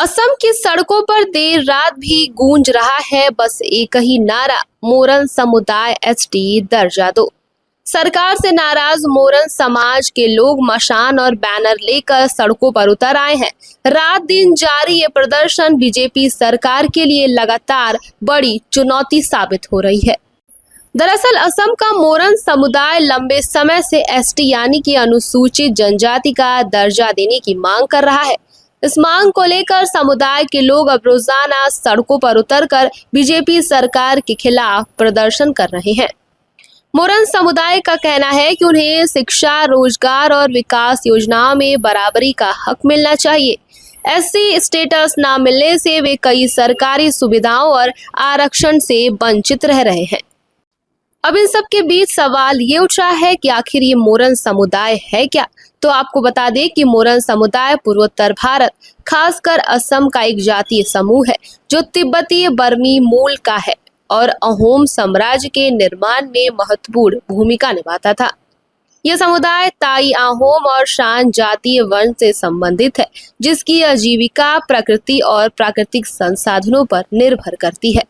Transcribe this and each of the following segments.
असम की सड़कों पर देर रात भी गूंज रहा है बस एक ही नारा, मोरन समुदाय एसटी दर्जा दो। सरकार से नाराज मोरन समाज के लोग मशान और बैनर लेकर सड़कों पर उतर आए हैं। रात दिन जारी ये प्रदर्शन बीजेपी सरकार के लिए लगातार बड़ी चुनौती साबित हो रही है। दरअसल असम का मोरन समुदाय लंबे समय से एसटी यानी कि अनुसूचित जनजाति का दर्जा देने की मांग कर रहा है। इस मांग को लेकर समुदाय के लोग अब रोजाना सड़कों पर उतरकर बीजेपी सरकार के खिलाफ प्रदर्शन कर रहे हैं। मोरन समुदाय का कहना है कि उन्हें शिक्षा, रोजगार और विकास योजनाओं में बराबरी का हक मिलना चाहिए। एससी स्टेटस न मिलने से वे कई सरकारी सुविधाओं और आरक्षण से वंचित रह रहे हैं। अब इन सब के बीच सवाल ये उठ रहा है कि आखिर ये मोरन समुदाय है क्या? तो आपको बता दें कि मोरन समुदाय पूर्वोत्तर भारत, खासकर असम का एक जातीय समूह है जो तिब्बती बर्मी मूल का है और अहोम साम्राज्य के निर्माण में महत्वपूर्ण भूमिका निभाता था। यह समुदाय ताई, अहोम और शान जातीय वंश से संबंधित है, जिसकी आजीविका प्रकृति और प्राकृतिक संसाधनों पर निर्भर करती है।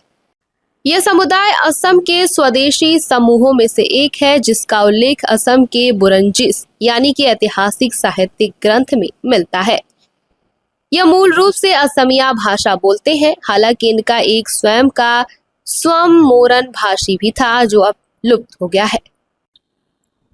यह समुदाय असम के स्वदेशी समूहों में से एक है, जिसका उल्लेख असम के बुरंजिस यानी कि ऐतिहासिक साहित्यिक ग्रंथ में मिलता है। यह मूल रूप से असमिया भाषा बोलते हैं, हालांकि इनका एक स्वयं का स्वम मोरन भाषी भी था जो अब लुप्त हो गया है।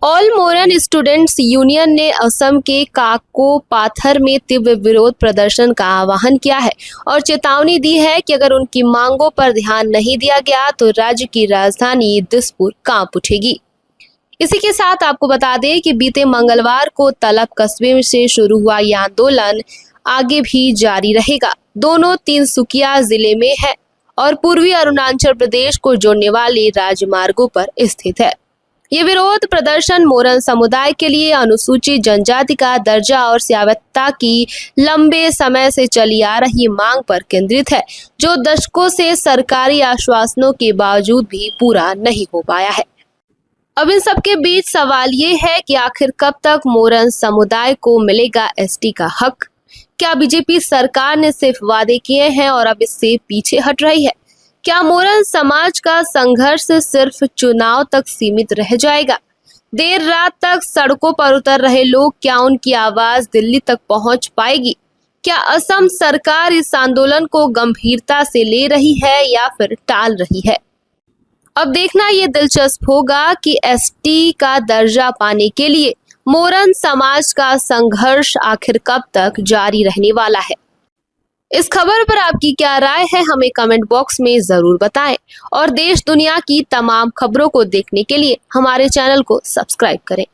ऑल मोरन स्टूडेंट्स यूनियन ने असम के काको पाथर में तीव्र विरोध प्रदर्शन का आह्वान किया है और चेतावनी दी है कि अगर उनकी मांगों पर ध्यान नहीं दिया गया तो राज्य की राजधानी दिसपुर कांप उठेगी। इसी के साथ आपको बता दें कि बीते मंगलवार को तलब कस्बे से शुरू हुआ यह आंदोलन आगे भी जारी रहेगा। दोनों तिनसुकिया जिले में है और पूर्वी अरुणाचल प्रदेश को जोड़ने वाले राजमार्गों पर स्थित है। ये विरोध प्रदर्शन मोरन समुदाय के लिए अनुसूचित जनजाति का दर्जा और स्वायत्तता की लंबे समय से चली आ रही मांग पर केंद्रित है, जो दशकों से सरकारी आश्वासनों के बावजूद भी पूरा नहीं हो पाया है। अब इन सब के बीच सवाल ये है कि आखिर कब तक मोरन समुदाय को मिलेगा एसटी का हक? क्या बीजेपी सरकार ने सिर्फ वादे किए हैं और अब इससे पीछे हट रही है? क्या मोरन समाज का संघर्ष सिर्फ चुनाव तक सीमित रह जाएगा? देर रात तक सड़कों पर उतर रहे लोग, क्या उनकी आवाज दिल्ली तक पहुंच पाएगी? क्या असम सरकार इस आंदोलन को गंभीरता से ले रही है या फिर टाल रही है? अब देखना ये दिलचस्प होगा कि एसटी का दर्जा पाने के लिए मोरन समाज का संघर्ष आखिर कब तक जारी रहने वाला है। इस खबर पर आपकी क्या राय है, हमें कमेंट बॉक्स में जरूर बताएं और देश दुनिया की तमाम खबरों को देखने के लिए हमारे चैनल को सब्सक्राइब करें।